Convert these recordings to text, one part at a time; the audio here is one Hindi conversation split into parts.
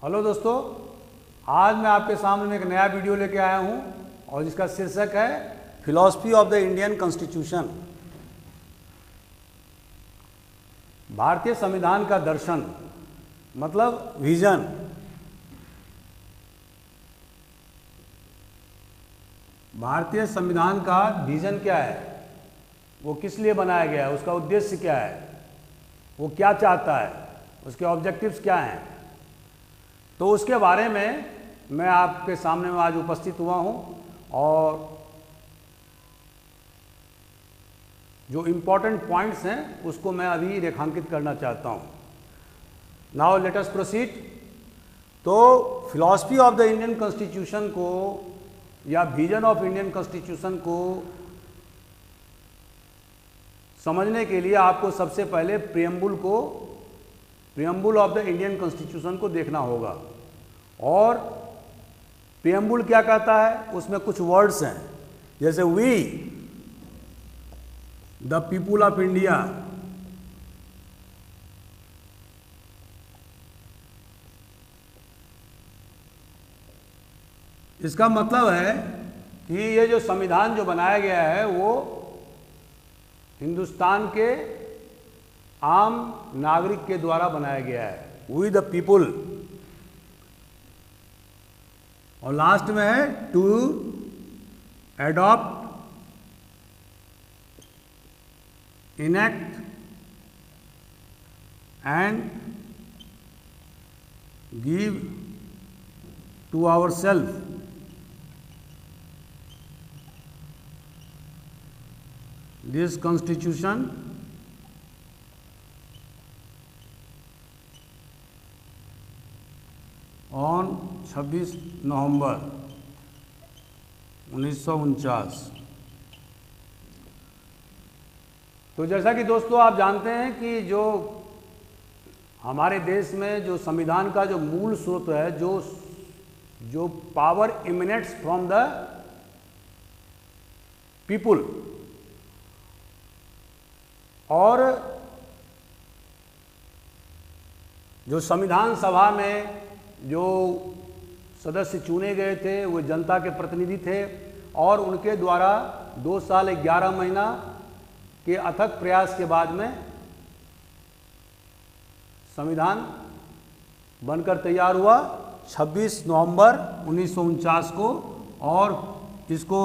हेलो दोस्तों, आज मैं आपके सामने एक नया वीडियो लेके आया हूं और जिसका शीर्षक है philosophy of the Indian constitution. भारतीय संविधान का दर्शन मतलब विजन। भारतीय संविधान का विजन क्या है, वो किस लिए बनाया गया है, उसका उद्देश्य क्या है, वो क्या चाहता है, उसके ऑब्जेक्टिव्स क्या हैं, तो उसके बारे में मैं आपके सामने में आज उपस्थित हुआ हूं और जो इम्पोर्टेंट पॉइंट्स हैं उसको मैं अभी रेखांकित करना चाहता हूं। Now let us proceed. तो philosophy of the Indian constitution को या विजन ऑफ इंडियन कॉन्स्टिट्यूशन को समझने के लिए आपको सबसे पहले प्रियम्बुल ऑफ द इंडियन कॉन्स्टिट्यूशन को देखना होगा। और प्रियम्बुल क्या कहता है, उसमें कुछ वर्ड्स हैं जैसे we the people of India, इसका मतलब है कि ये जो संविधान जो बनाया गया है वो हिंदुस्तान के आम नागरिक के द्वारा बनाया गया है, वी द पीपुल। और लास्ट में है to adopt, enact and give to our self this constitution on 26 नवंबर 1949। तो जैसा कि दोस्तों आप जानते हैं कि जो हमारे देश में जो संविधान का जो मूल स्रोत है, जो power emanates from the people, और जो संविधान सभा में जो सदस्य चुने गए थे वो जनता के प्रतिनिधि थे और उनके द्वारा 2 साल 11 महीना के अथक प्रयास के बाद में संविधान बनकर तैयार हुआ 26 नवंबर 1949 को, और इसको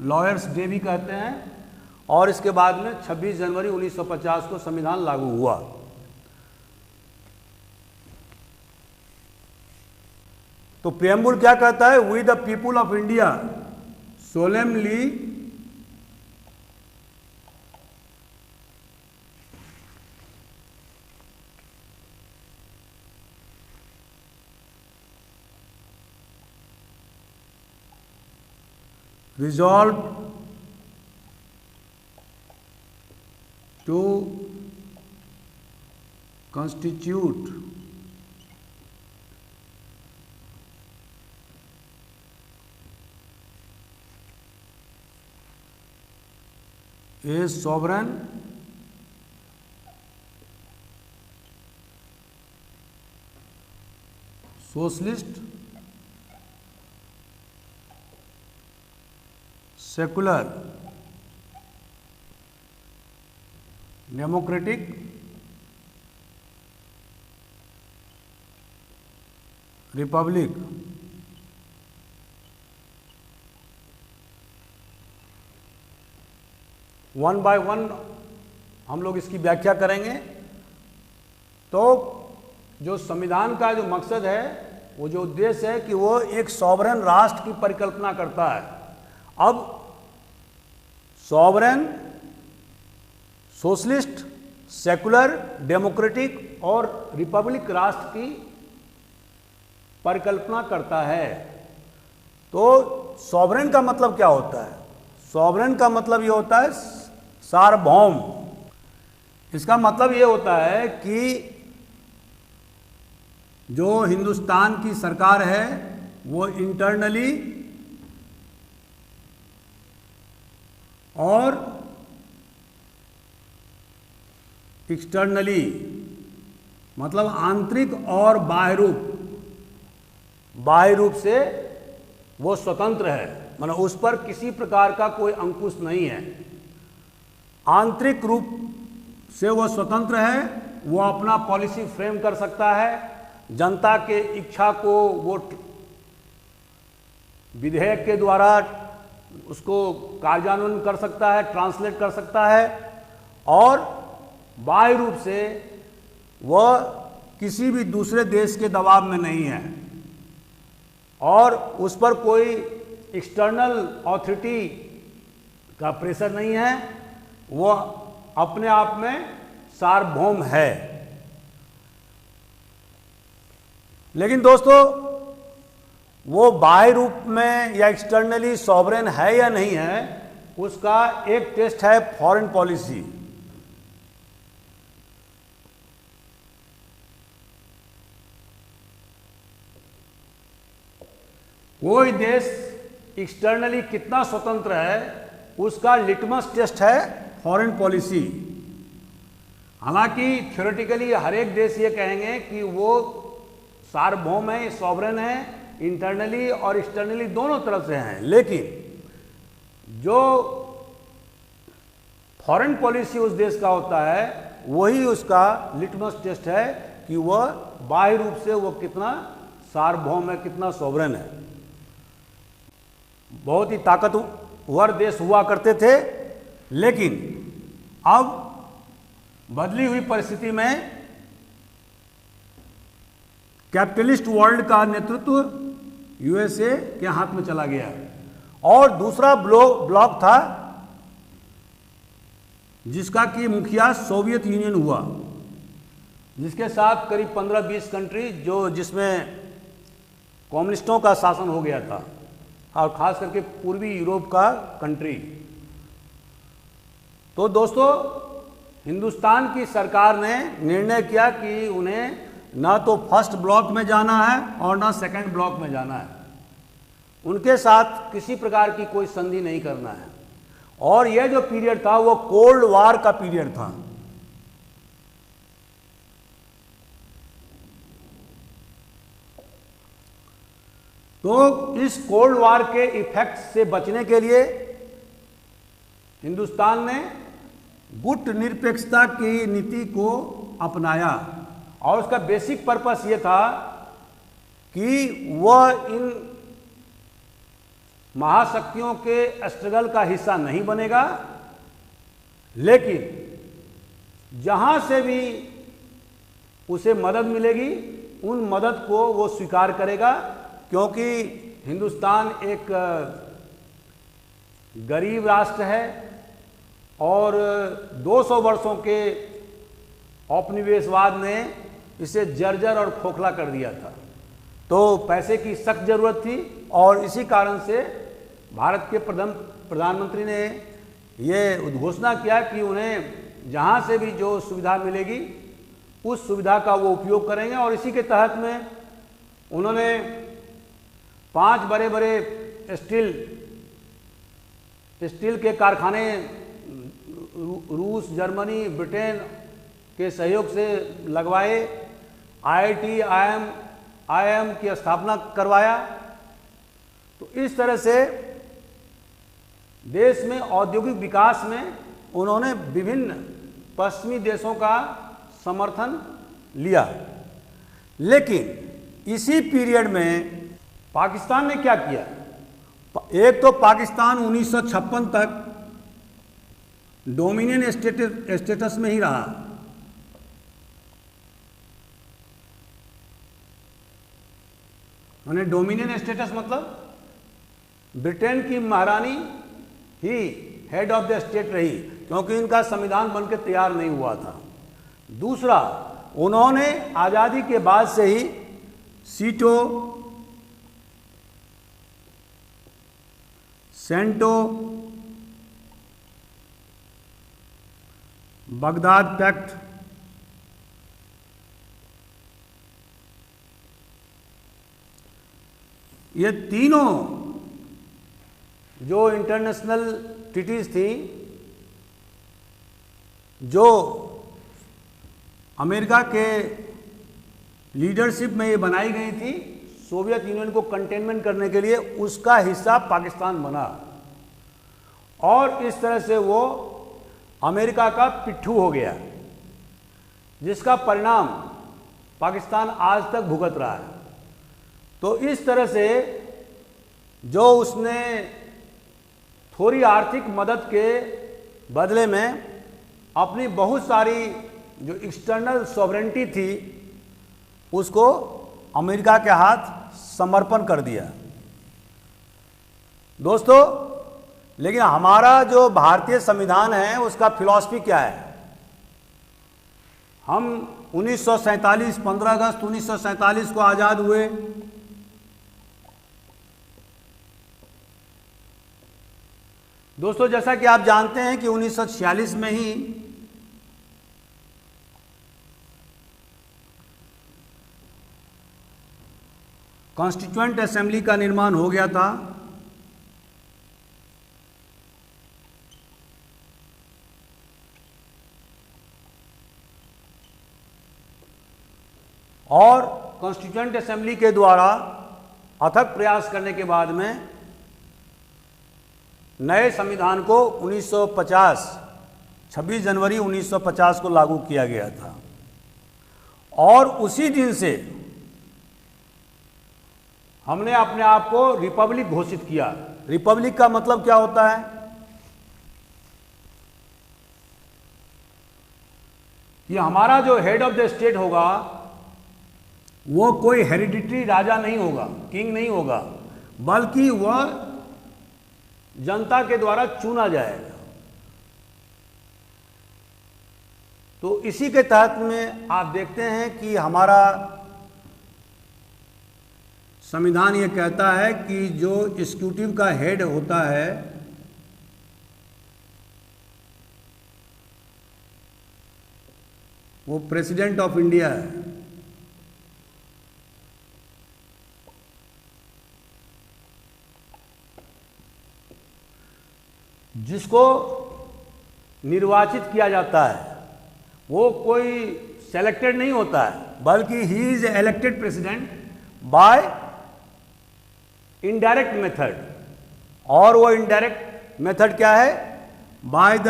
लॉयर्स डे भी कहते हैं। और इसके बाद में 26 जनवरी 1950 को संविधान लागू हुआ। तो प्रियम्बुल क्या कहता है, we the people of India solemnly resolved to constitute a sovereign socialist secular democratic republic. One by one हम लोग इसकी व्याख्या करेंगे। तो जो संविधान का जो मकसद है, वो जो उद्देश्य है कि वो एक सॉवरेन राष्ट्र की परिकल्पना करता है। अब सॉवरेन, सोशलिस्ट, सेकुलर, डेमोक्रेटिक और रिपब्लिक राष्ट्र की परिकल्पना करता है। तो सॉवरेन का मतलब क्या होता है? सॉवरेन का मतलब ये होता है सार्वभौम। इसका मतलब ये होता है कि जो हिंदुस्तान की सरकार है वो इंटरनली और एक्सटर्नली, मतलब आंतरिक और बाह्य रूप बाह्य रूप से वो स्वतंत्र है, माना उस पर किसी प्रकार का कोई अंकुश नहीं है। आंतरिक रूप से वो स्वतंत्र है, वो अपना पॉलिसी फ्रेम कर सकता है, जनता के इच्छा को वो विधेयक के द्वारा उसको कार्यान्वयन कर सकता है, ट्रांसलेट कर सकता है, और बाह्य रूप से वह किसी भी दूसरे देश के दबाव में नहीं है और उस पर कोई एक्सटर्नल अथॉरिटी का प्रेशर नहीं है, वह अपने आप में सार्वभौम है। लेकिन दोस्तों, वो बाह्य रूप में या एक्सटर्नली सॉवरेन है या नहीं है, उसका एक टेस्ट है फॉरेन पॉलिसी। कोई देश एक्सटर्नली कितना स्वतंत्र है, उसका लिटमस टेस्ट है फॉरेन पॉलिसी। हालांकि थ्योरेटिकली हर एक देश ये कहेंगे कि वो सार्वभौम है, सॉवरेन है, इंटरनली और एक्सटर्नली दोनों तरफ से हैं, लेकिन जो फॉरेन पॉलिसी उस देश का होता है वही उसका लिटमस टेस्ट है कि वह बाह्य रूप से वो कितना सार्वभौम है, कितना सॉवरेन है। बहुत ही ताकतवर देश हुआ करते थे, लेकिन अब बदली हुई परिस्थिति में कैपिटलिस्ट वर्ल्ड का नेतृत्व यूएसए के हाथ में चला गया और दूसरा ब्लॉक था जिसका कि मुखिया सोवियत यूनियन हुआ, जिसके साथ करीब 15-20 कंट्री जिसमें कम्युनिस्टों का शासन हो गया था, और खास करके पूर्वी यूरोप का कंट्री। तो दोस्तों, हिंदुस्तान की सरकार ने निर्णय किया कि उन्हें ना तो फर्स्ट ब्लॉक में जाना है और ना सेकंड ब्लॉक में जाना है, उनके साथ किसी प्रकार की कोई संधि नहीं करना है। और यह जो पीरियड था वो कोल्ड वार का पीरियड था। तो इस कोल्ड वार के इफेक्ट से बचने के लिए हिंदुस्तान ने गुट निरपेक्षता की नीति को अपनाया और उसका बेसिक पर्पस ये था कि वह इन महाशक्तियों के स्ट्रगल का हिस्सा नहीं बनेगा, लेकिन जहां से भी उसे मदद मिलेगी उन मदद को वो स्वीकार करेगा, क्योंकि हिंदुस्तान एक गरीब राष्ट्र है और 200 वर्षों के औपनिवेशवाद ने इसे जर्जर और खोखला कर दिया था। तो पैसे की सख्त जरूरत थी और इसी कारण से भारत के प्रधानमंत्री ने ये उद्घोषणा किया कि उन्हें जहाँ से भी जो सुविधा मिलेगी उस सुविधा का वो उपयोग करेंगे। और इसी के तहत में उन्होंने 5 बड़े बड़े स्टील के कारखाने रूस, जर्मनी, ब्रिटेन के सहयोग से लगवाए, IIT, IIM की स्थापना करवाया। तो इस तरह से देश में औद्योगिक विकास में उन्होंने विभिन्न पश्चिमी देशों का समर्थन लिया। लेकिन इसी पीरियड में पाकिस्तान ने क्या किया? एक तो पाकिस्तान 1956 तक डोमिनियन स्टेटस में ही रहा। माने डोमिनियन स्टेटस मतलब ब्रिटेन की महारानी ही हेड ऑफ द स्टेट रही, क्योंकि इनका संविधान बनकर तैयार नहीं हुआ था। दूसरा, उन्होंने आज़ादी के बाद से ही सीटो, सेंटो, बगदाद पैक्ट, ये तीनों जो इंटरनेशनल ट्रीटीज थी जो अमेरिका के लीडरशिप में ये बनाई गई थी, सोवियत यूनियन को कंटेनमेंट करने के लिए उसका हिस्सा पाकिस्तान बना और इस तरह से वो अमेरिका का पिट्ठू हो गया, जिसका परिणाम पाकिस्तान आज तक भुगत रहा है। तो इस तरह से जो उसने थोड़ी आर्थिक मदद के बदले में अपनी बहुत सारी जो एक्सटर्नल सॉवरेंटी थी उसको अमेरिका के हाथ समर्पण कर दिया। दोस्तों, लेकिन हमारा जो भारतीय संविधान है उसका फिलॉसफी क्या है? हम 1947 15 अगस्त 1947 को आज़ाद हुए। दोस्तों, जैसा कि आप जानते हैं कि 1946 में ही कॉन्स्टिट्यूएंट असेंबली का निर्माण हो गया था। और कॉन्स्टिट्यूएंट असेंबली के द्वारा अथक प्रयास करने के बाद में नए संविधान को 1950 26 जनवरी 1950 को लागू किया गया था और उसी दिन से हमने अपने आप को रिपब्लिक घोषित किया। रिपब्लिक का मतलब क्या होता है? कि हमारा जो हेड ऑफ द स्टेट होगा वो कोई हेरिडिटरी राजा नहीं होगा, किंग नहीं होगा, बल्कि वह जनता के द्वारा चुना जाएगा। तो इसी के तहत में आप देखते हैं कि हमारा संविधान ये कहता है कि जो एग्जीक्यूटिव का हेड होता है वो प्रेसिडेंट ऑफ इंडिया है। जिसको निर्वाचित किया जाता है वो कोई सेलेक्टेड नहीं होता है, बल्कि he is elected president bye indirect method. और वो इनडायरेक्ट मेथड क्या है? By the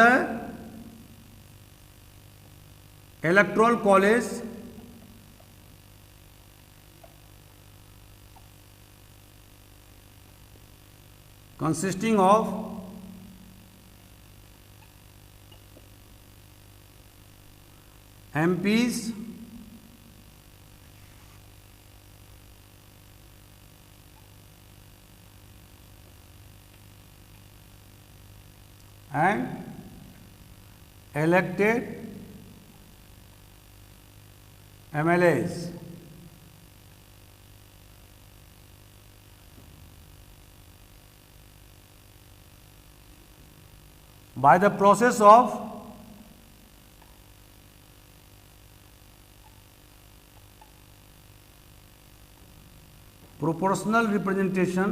electoral college consisting of MPs and elected MLAs by the process of proportional representation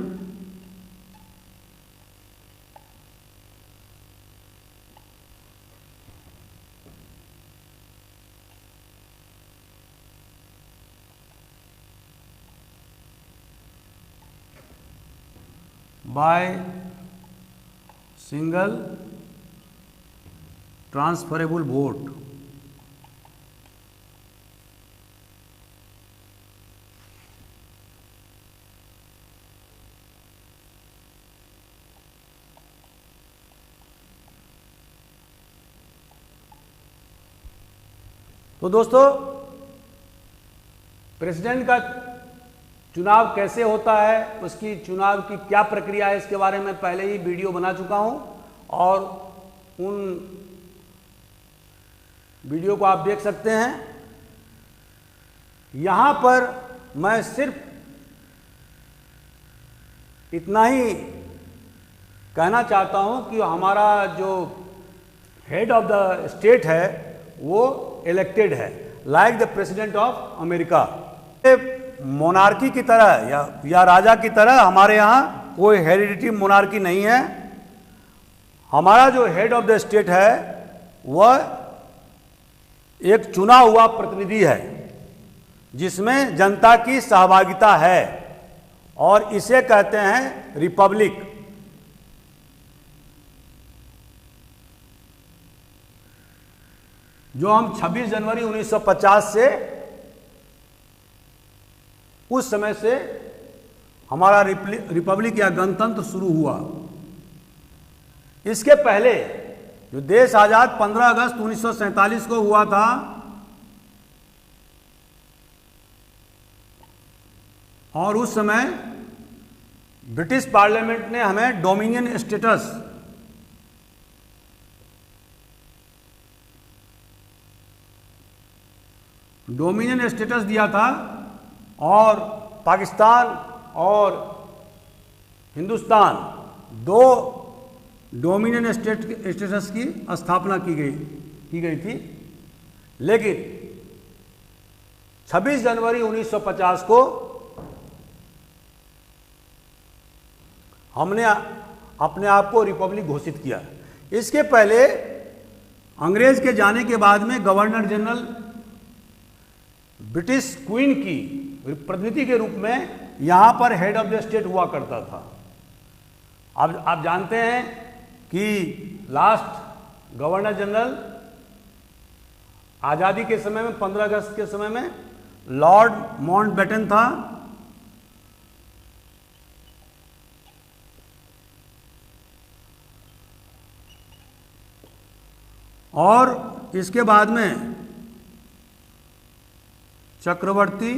by single transferable vote। तो दोस्तों, प्रेसिडेंट का चुनाव कैसे होता है, उसकी चुनाव की क्या प्रक्रिया है, इसके बारे में पहले ही वीडियो बना चुका हूं और उन वीडियो को आप देख सकते हैं। यहां पर मैं सिर्फ इतना ही कहना चाहता हूं कि हमारा जो हेड ऑफ द स्टेट है वो इलेक्टेड है, like the president of America. Monarchy की तरह या राजा की तरह हमारे यहाँ कोई हेरिडिटरी मोनार्की नहीं है। हमारा जो हेड ऑफ द स्टेट है वह एक चुना हुआ प्रतिनिधि है जिसमें जनता की सहभागिता है। और इसे कहते हैं रिपब्लिक। जो हम 26 जनवरी 1950 से उस समय से हमारा रिपब्लिक या गणतंत्र शुरू हुआ। इसके पहले जो देश आजाद 15 अगस्त 1947 को हुआ था, और उस समय ब्रिटिश पार्लियामेंट ने हमें डोमिनियन स्टेटस दिया था, और पाकिस्तान और हिंदुस्तान दो डोमिनियन स्टेटस की स्थापना की गई थी। लेकिन 26 जनवरी 1950 को हमने अपने आप को रिपब्लिक घोषित किया। इसके पहले अंग्रेज के जाने के बाद में गवर्नर जनरल ब्रिटिश क्वीन की प्रतिनिधि के रूप में यहां पर हेड ऑफ द स्टेट हुआ करता था। अब आप जानते हैं कि लास्ट गवर्नर जनरल आज़ादी के समय में 15 अगस्त के समय में लॉर्ड माउंटबेटन था, और इसके बाद में चक्रवर्ती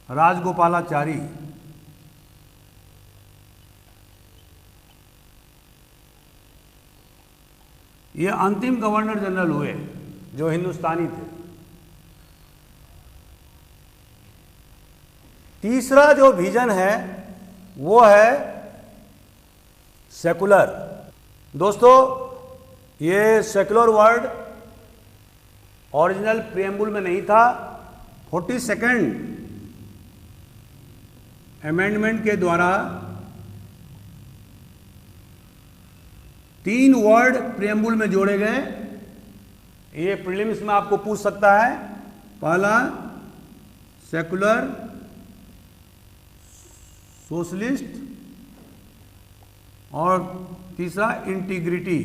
राजगोपालाचारी, ये अंतिम गवर्नर जनरल हुए जो हिंदुस्तानी थे। तीसरा जो विजन है वो है सेकुलर। दोस्तों, ये सेकुलर वर्ड ओरिजिनल प्रियम्बुल में नहीं था। 42nd अमेंडमेंट के द्वारा 3 वर्ड प्रियम्बुल में जोड़े गए। ये प्रीलिम्स में आपको पूछ सकता है। पहला सेकुलर, सोशलिस्ट, और तीसरा इंटीग्रिटी।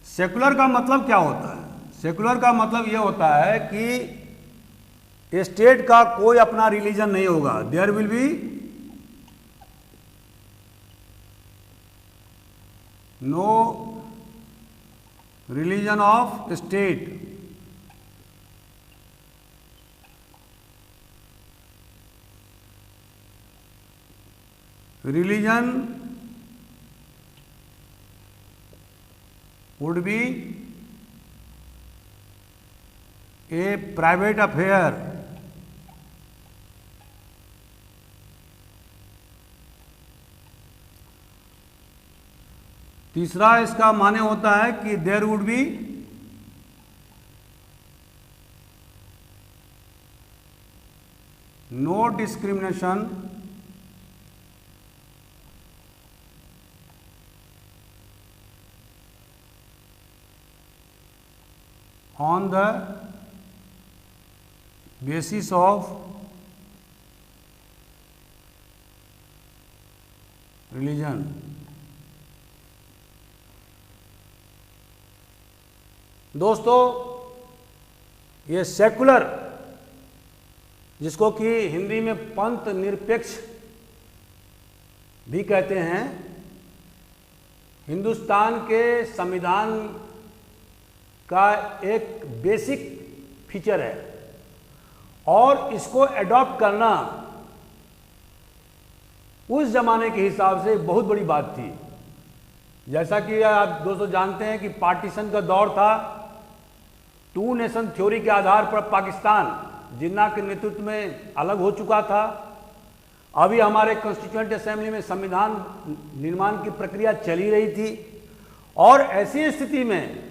सेकुलर का मतलब क्या होता है? सेकुलर का मतलब यह होता है कि स्टेट का कोई अपना रिलीजन नहीं होगा। There will be no religion of state. Religion would be a private affair. तीसरा इसका माने होता है कि there would be no discrimination on the basis of religion। दोस्तों, ये सेकुलर, जिसको कि हिंदी में पंथ निरपेक्ष भी कहते हैं, हिंदुस्तान के संविधान का एक बेसिक फीचर है, और इसको एडॉप्ट करना उस जमाने के हिसाब से बहुत बड़ी बात थी। जैसा कि आप दोस्तों जानते हैं कि पार्टीशन का दौर था। 2 नेशन थ्योरी के आधार पर पाकिस्तान जिन्ना के नेतृत्व में अलग हो चुका था। अभी हमारे कॉन्स्टिट्यूएंट असेंबली में संविधान निर्माण की प्रक्रिया चली रही थी, और ऐसी स्थिति में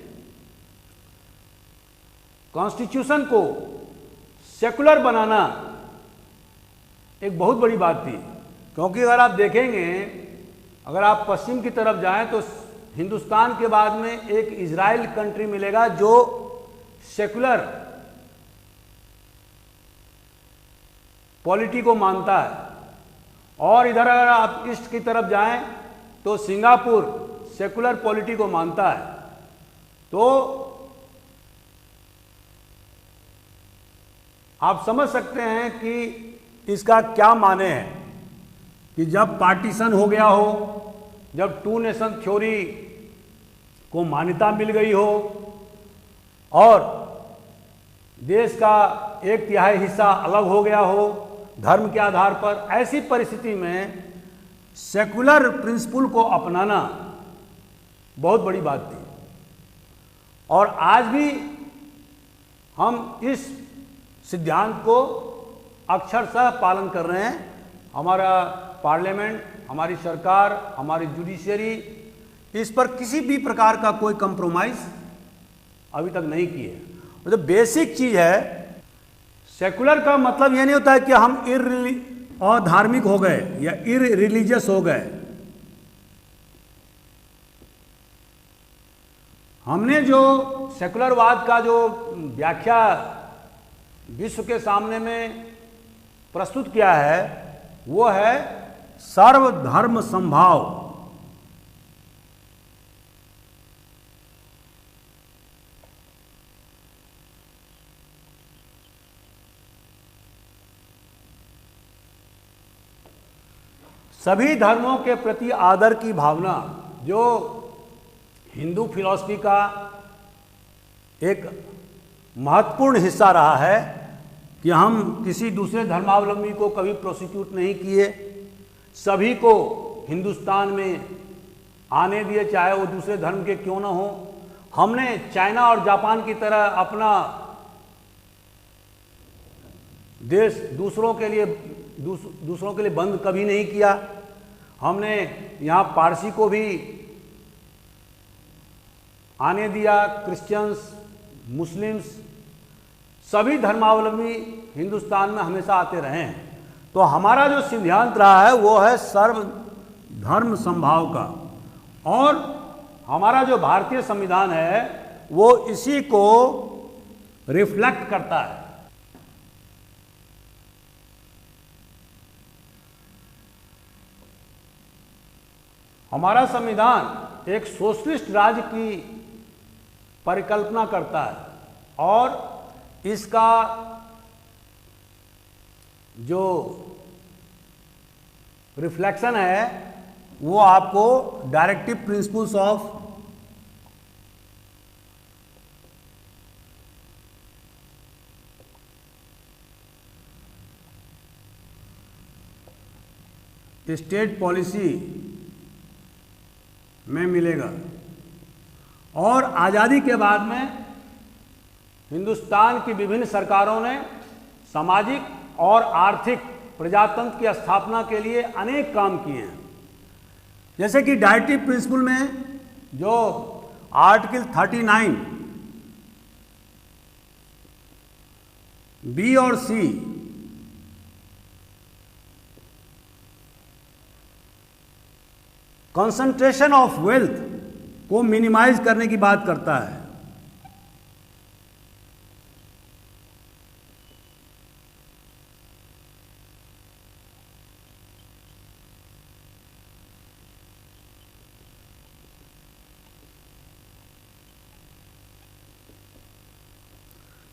कॉन्स्टिट्यूशन को सेकुलर बनाना एक बहुत बड़ी बात थी। क्योंकि अगर आप देखेंगे, अगर आप पश्चिम की तरफ जाएं तो हिंदुस्तान के बाद में एक इजराइल कंट्री मिलेगा जो सेकुलर पॉलिटी को मानता है। और इधर अगर आप ईस्ट की तरफ जाएं तो सिंगापुर सेकुलर पॉलिटी को मानता है। तो आप समझ सकते हैं कि इसका क्या माने है कि जब पार्टीशन हो गया हो, जब टू नेशन थ्योरी को मान्यता मिल गई हो और देश का 1/3 हिस्सा अलग हो गया हो धर्म के आधार पर, ऐसी परिस्थिति में सेकुलर प्रिंसिपल को अपनाना बहुत बड़ी बात थी। और आज भी हम इस सिद्धांत को अक्षरशः पालन कर रहे हैं। हमारा पार्लियामेंट, हमारी सरकार, हमारी जुडिशरी इस पर किसी भी प्रकार का कोई कंप्रोमाइज अभी तक नहीं की है। और जो बेसिक चीज है, सेकुलर का मतलब यह नहीं होता है कि हम अधार्मिक हो गए या इररिलीजियस हो गए। हमने जो सेकुलरवाद का जो व्याख्या विश्व के सामने में प्रस्तुत किया है वो है सर्वधर्म समभाव। सभी धर्मों के प्रति आदर की भावना जो हिंदू फिलॉसफी का एक महत्वपूर्ण हिस्सा रहा है कि हम किसी दूसरे धर्मावलंबी को कभी प्रोसिक्यूट नहीं किए, सभी को हिंदुस्तान में आने दिए चाहे वो दूसरे धर्म के क्यों ना हो। हमने चाइना और जापान की तरह अपना देश दूसरों के लिए बंद कभी नहीं किया। हमने यहाँ पारसी को भी आने दिया, क्रिश्चियंस, मुस्लिम्स, सभी धर्मावलंबी हिंदुस्तान में हमेशा आते रहे हैं। तो हमारा जो सिद्धांत रहा है वो है सर्वधर्म समभाव का, और हमारा जो भारतीय संविधान है वो इसी को रिफ्लेक्ट करता है। हमारा संविधान एक सोशलिस्ट राज्य की परिकल्पना करता है और इसका जो रिफ्लेक्शन है वो आपको directive principles of state policy में मिलेगा। और आज़ादी के बाद में हिंदुस्तान की विभिन्न सरकारों ने सामाजिक और आर्थिक प्रजातंत्र की स्थापना के लिए अनेक काम किए हैं। जैसे कि डायरेक्टिव प्रिंसिपल में जो आर्टिकल 39 बी और सी कंसंट्रेशन ऑफ वेल्थ को मिनिमाइज करने की बात करता है।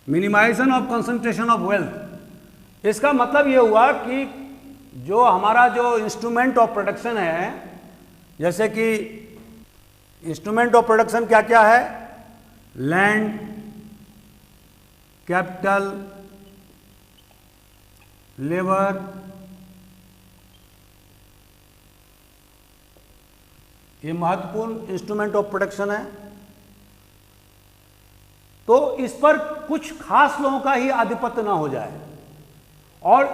Minimization of concentration of wealth, इसका मतलब यह हुआ कि जो हमारा जो इंस्ट्रूमेंट ऑफ प्रोडक्शन है, जैसे कि इंस्ट्रूमेंट ऑफ प्रोडक्शन क्या क्या है, लैंड, कैपिटल, लेबर, ये महत्वपूर्ण इंस्ट्रूमेंट ऑफ प्रोडक्शन है। तो इस पर कुछ खास लोगों का ही आधिपत्य ना हो जाए और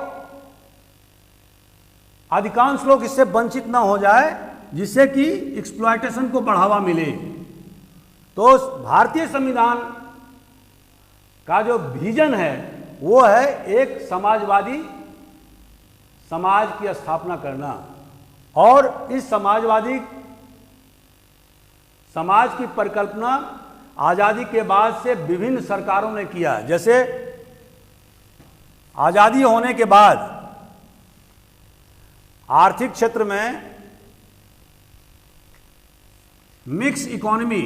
अधिकांश लोग इससे वंचित ना हो जाए, जिससे कि एक्सप्लॉयटेशन को बढ़ावा मिले। तो भारतीय संविधान का जो विजन है वो है एक समाजवादी समाज की स्थापना करना, और इस समाजवादी समाज की परिकल्पना आज़ादी के बाद से विभिन्न सरकारों ने किया। जैसे आज़ादी होने के बाद आर्थिक क्षेत्र में मिक्स इकोनॉमी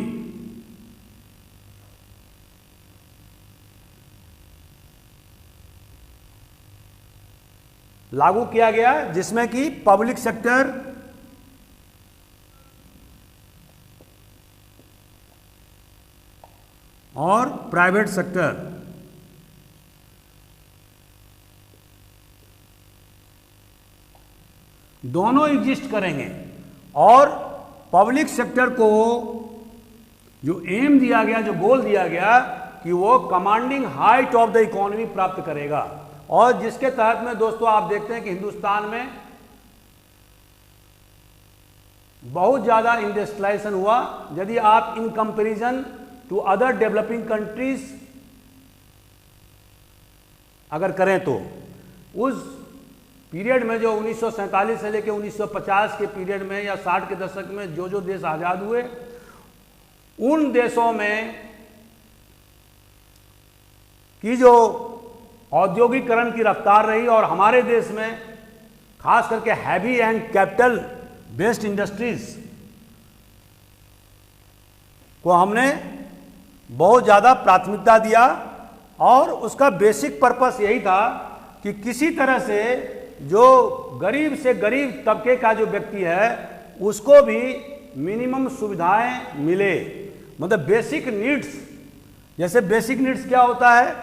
लागू किया गया, जिसमें कि पब्लिक सेक्टर और प्राइवेट सेक्टर दोनों एग्जिस्ट करेंगे। और पब्लिक सेक्टर को जो एम दिया गया, जो गोल दिया गया कि वो commanding height of the economy प्राप्त करेगा, और जिसके तहत में दोस्तों आप देखते हैं कि हिंदुस्तान में बहुत ज़्यादा इंडस्ट्रियलाइजेशन हुआ। यदि आप in comparison to other developing countries अगर करें तो उस पीरियड में जो 1947 से लेकर 1950 के पीरियड में या 60 के दशक में जो देश आज़ाद हुए, उन देशों में की जो औद्योगिकरण की रफ्तार रही और हमारे देश में खास करके heavy and capital based industries को हमने बहुत ज़्यादा प्राथमिकता दिया। और उसका बेसिक पर्पस यही था कि किसी तरह से जो गरीब से गरीब तबके का जो व्यक्ति है उसको भी मिनिमम सुविधाएं मिले, मतलब बेसिक नीड्स। जैसे बेसिक नीड्स क्या होता है?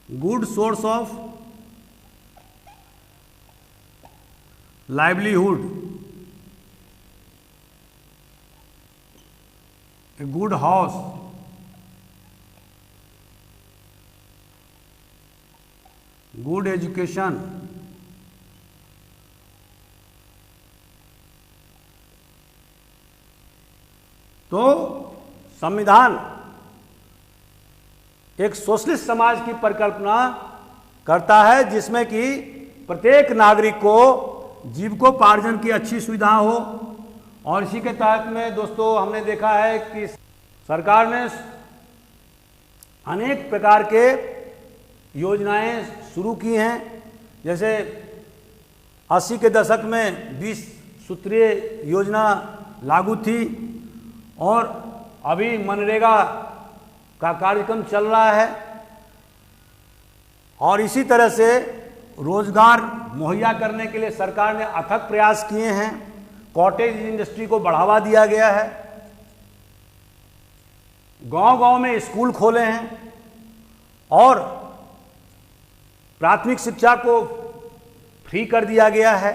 Good source of livelihood, a good house, good education, तो संविधान एक सोशलिस्ट समाज की परिकल्पना करता है जिसमें कि प्रत्येक नागरिक को जीविकोपार्जन की अच्छी सुविधा हो। और इसी के तहत में दोस्तों हमने देखा है कि सरकार ने अनेक प्रकार के योजनाएं शुरू की हैं। जैसे 80 के दशक में 20 सूत्रीय योजना लागू थी और अभी मनरेगा का कार्यक्रम चल रहा है। और इसी तरह से रोजगार मुहैया करने के लिए सरकार ने अथक प्रयास किए हैं। कॉटेज इंडस्ट्री को बढ़ावा दिया गया है, गांव-गांव में स्कूल खोले हैं और प्राथमिक शिक्षा को फ्री कर दिया गया है।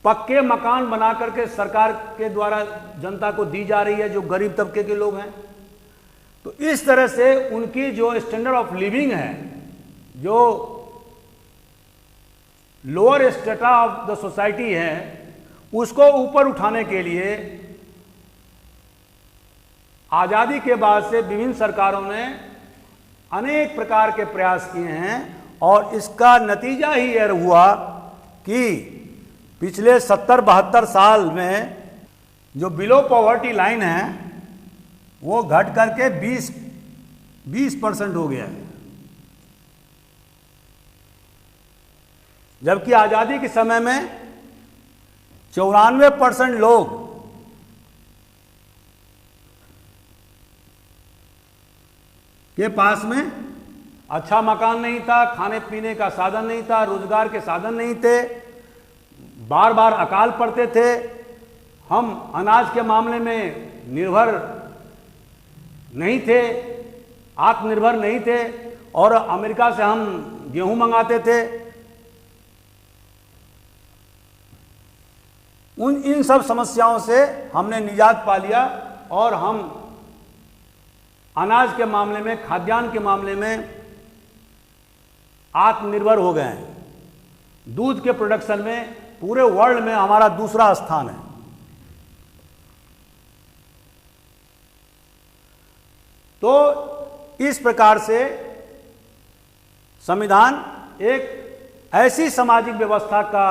पक्के मकान बना करके सरकार के द्वारा जनता को दी जा रही है जो गरीब तबके के लोग हैं। तो इस तरह से उनकी जो स्टैंडर्ड ऑफ लिविंग है, जो lower strata of the society है, उसको ऊपर उठाने के लिए आज़ादी के बाद से विभिन्न सरकारों ने अनेक प्रकार के प्रयास किए हैं। और इसका नतीजा ही यह हुआ कि पिछले 70-72 साल में जो बिलो पॉवर्टी लाइन है वो घट करके 20% हो गया है। जबकि आज़ादी के समय में 94% लोग के पास में अच्छा मकान नहीं था, खाने पीने का साधन नहीं था, रोजगार के साधन नहीं थे, बार बार अकाल पड़ते थे। हम अनाज के मामले में निर्भर नहीं थे, आत्मनिर्भर नहीं थे और अमेरिका से हम गेहूं मंगाते थे। इन सब समस्याओं से हमने निजात पा लिया और हम अनाज के मामले में, खाद्यान्न के मामले में आत्मनिर्भर हो गए हैं। दूध के प्रोडक्शन में पूरे वर्ल्ड में हमारा दूसरा स्थान है। तो इस प्रकार से संविधान एक ऐसी सामाजिक व्यवस्था का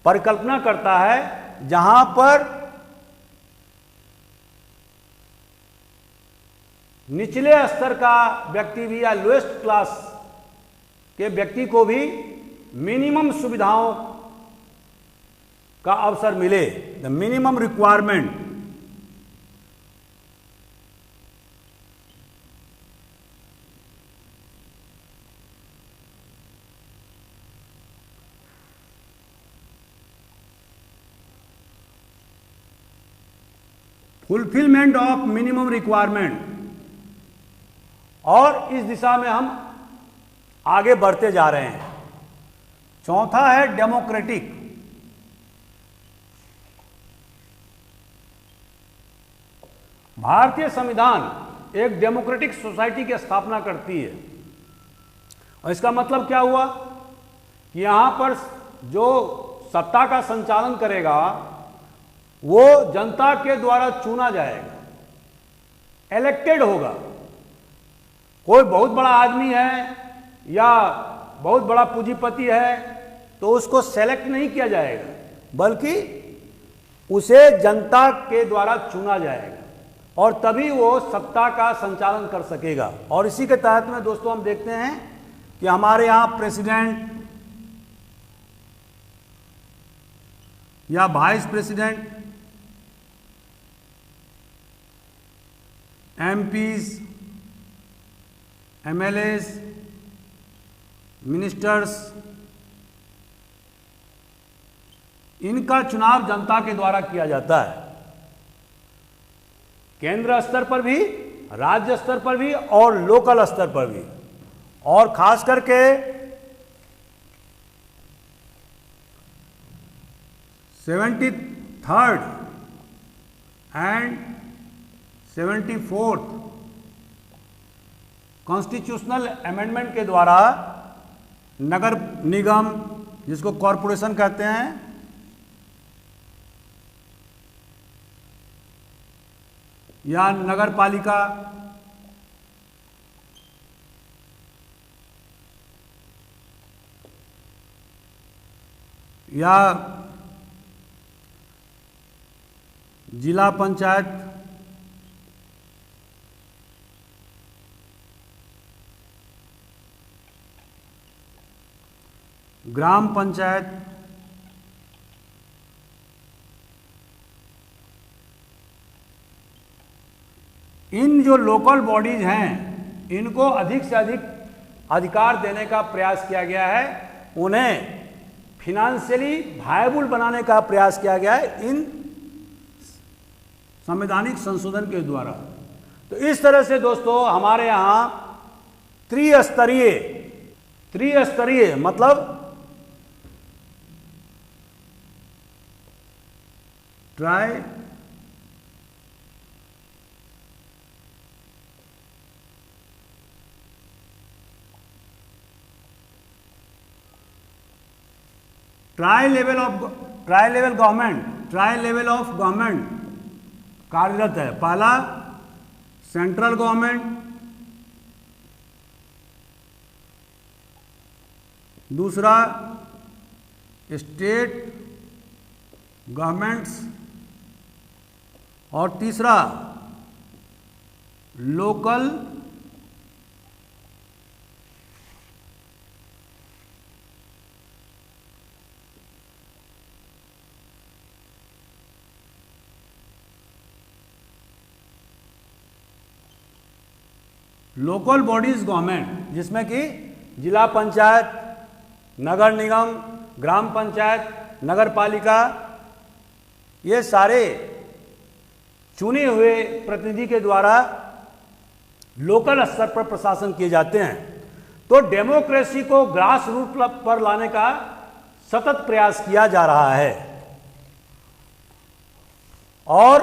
परिकल्पना करता है जहां पर निचले स्तर का व्यक्ति भी या लोएस्ट क्लास के व्यक्ति को भी मिनिमम सुविधाओं का अवसर मिले, the minimum requirement. Fulfilment of minimum requirement. और इस दिशा में हम आगे बढ़ते जा रहे हैं। चौथा है डेमोक्रेटिक। भारतीय संविधान एक डेमोक्रेटिक सोसाइटी की स्थापना करती है। और इसका मतलब क्या हुआ कि यहां पर जो सत्ता का संचालन करेगा वो जनता के द्वारा चुना जाएगा, इलेक्टेड होगा। कोई बहुत बड़ा आदमी है या बहुत बड़ा पूंजीपति है तो उसको सेलेक्ट नहीं किया जाएगा, बल्कि उसे जनता के द्वारा चुना जाएगा और तभी वो सत्ता का संचालन कर सकेगा। और इसी के तहत में दोस्तों हम देखते हैं कि हमारे यहाँ प्रेसिडेंट या vice president, MPs, MLAs, ministers, इनका चुनाव जनता के द्वारा किया जाता है। केंद्र स्तर पर भी, राज्य स्तर पर भी और लोकल स्तर पर भी। और खास करके 73rd and 74th constitutional amendment के द्वारा नगर निगम, जिसको कॉरपोरेशन कहते हैं, या नगर पालिका, या जिला पंचायत, ग्राम पंचायत, इन जो लोकल बॉडीज हैं इनको अधिक से अधिक अधिकार देने का प्रयास किया गया है, उन्हें फिनेंशियली वायबल बनाने का प्रयास किया गया है इन संवैधानिक संशोधन के द्वारा। तो इस तरह से दोस्तों हमारे यहाँ त्रिस्तरीय मतलब ट्राई लेवल ऑफ गवर्नमेंट कार्यरत है। पहला सेंट्रल गवर्नमेंट, दूसरा स्टेट गवर्नमेंट्स और तीसरा लोकल बॉडीज गवर्नमेंट, जिसमें कि जिला पंचायत, नगर निगम, ग्राम पंचायत, नगर पालिका, ये सारे चुने हुए प्रतिनिधि के द्वारा लोकल स्तर पर प्रशासन किए जाते हैं। तो डेमोक्रेसी को ग्रास रूट पर लाने का सतत प्रयास किया जा रहा है और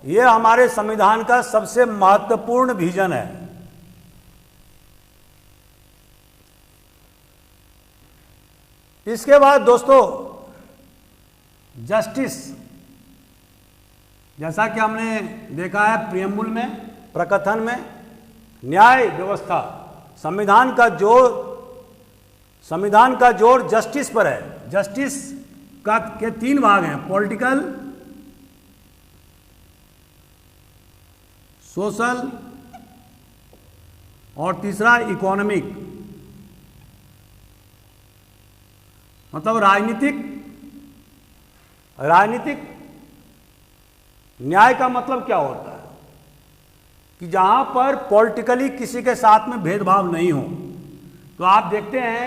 यह हमारे संविधान का सबसे महत्वपूर्ण विजन है। इसके बाद दोस्तों जस्टिस, जैसा कि हमने देखा है प्रियम्बुल में, प्रकथन में, न्याय व्यवस्था, संविधान का जोर जस्टिस पर है। जस्टिस का के तीन भाग हैं, पॉलिटिकल, सोशल और तीसरा इकोनॉमिक। मतलब राजनीतिक न्याय का मतलब क्या होता है कि जहां पर पॉलिटिकली किसी के साथ में भेदभाव नहीं हो। तो आप देखते हैं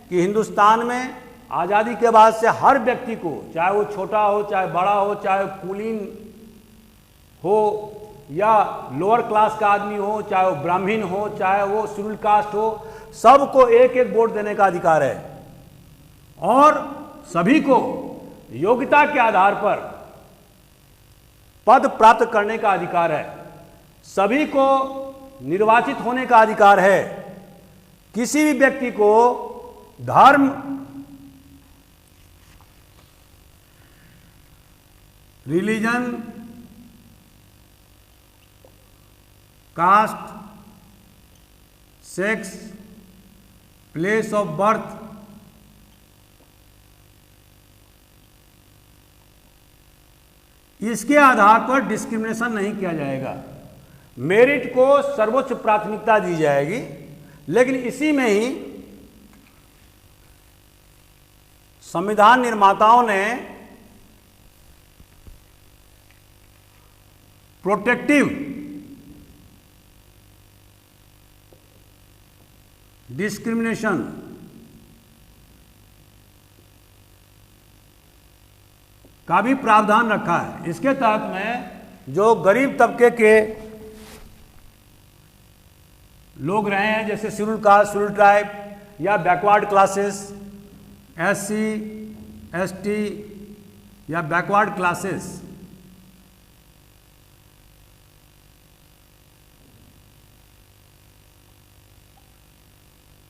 कि हिंदुस्तान में आज़ादी के बाद से हर व्यक्ति को, चाहे वो छोटा हो, चाहे बड़ा हो, चाहे कुलीन हो या लोअर क्लास का आदमी हो, चाहे वो ब्राह्मण हो, चाहे वो शेड्यूल कास्ट हो, सबको एक एक वोट देने का अधिकार है और सभी को योग्यता के आधार पर पद प्राप्त करने का अधिकार है, सभी को निर्वाचित होने का अधिकार है। किसी भी व्यक्ति को धर्म, religion, caste, sex, place of birth, इसके आधार पर डिस्क्रिमिनेशन नहीं किया जाएगा। मेरिट को सर्वोच्च प्राथमिकता दी जाएगी, लेकिन इसी में ही संविधान निर्माताओं ने प्रोटेक्टिव डिस्क्रिमिनेशन का भी प्रावधान रखा है। इसके तहत में जो गरीब तबके के लोग रहे हैं, जैसे शेड्यूल कास्ट, शेड्यूल ट्राइब या बैकवर्ड क्लासेस, SC, ST या बैकवर्ड क्लासेस,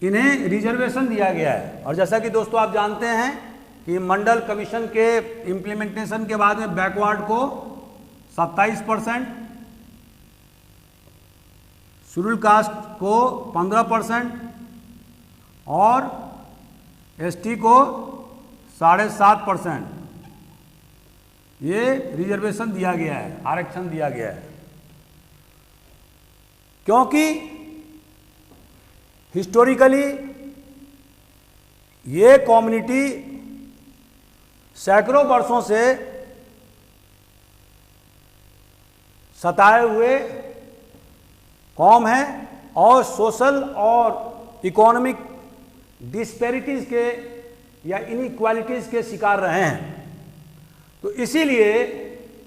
इन्हें रिजर्वेशन दिया गया है। और जैसा कि दोस्तों आप जानते हैं कि मंडल कमीशन के इम्प्लीमेंटेशन के बाद में बैकवर्ड को 27%, शेड्यूल कास्ट को 15% और ST को 7.5% ये रिजर्वेशन दिया गया है, आरक्षण दिया गया है। क्योंकि हिस्टोरिकली ये कम्युनिटी सैकड़ों वर्षों से सताए हुए कौम है और सोशल और इकोनॉमिक डिस्पैरिटीज के या इनइक्वालिटीज के शिकार रहे हैं। तो इसीलिए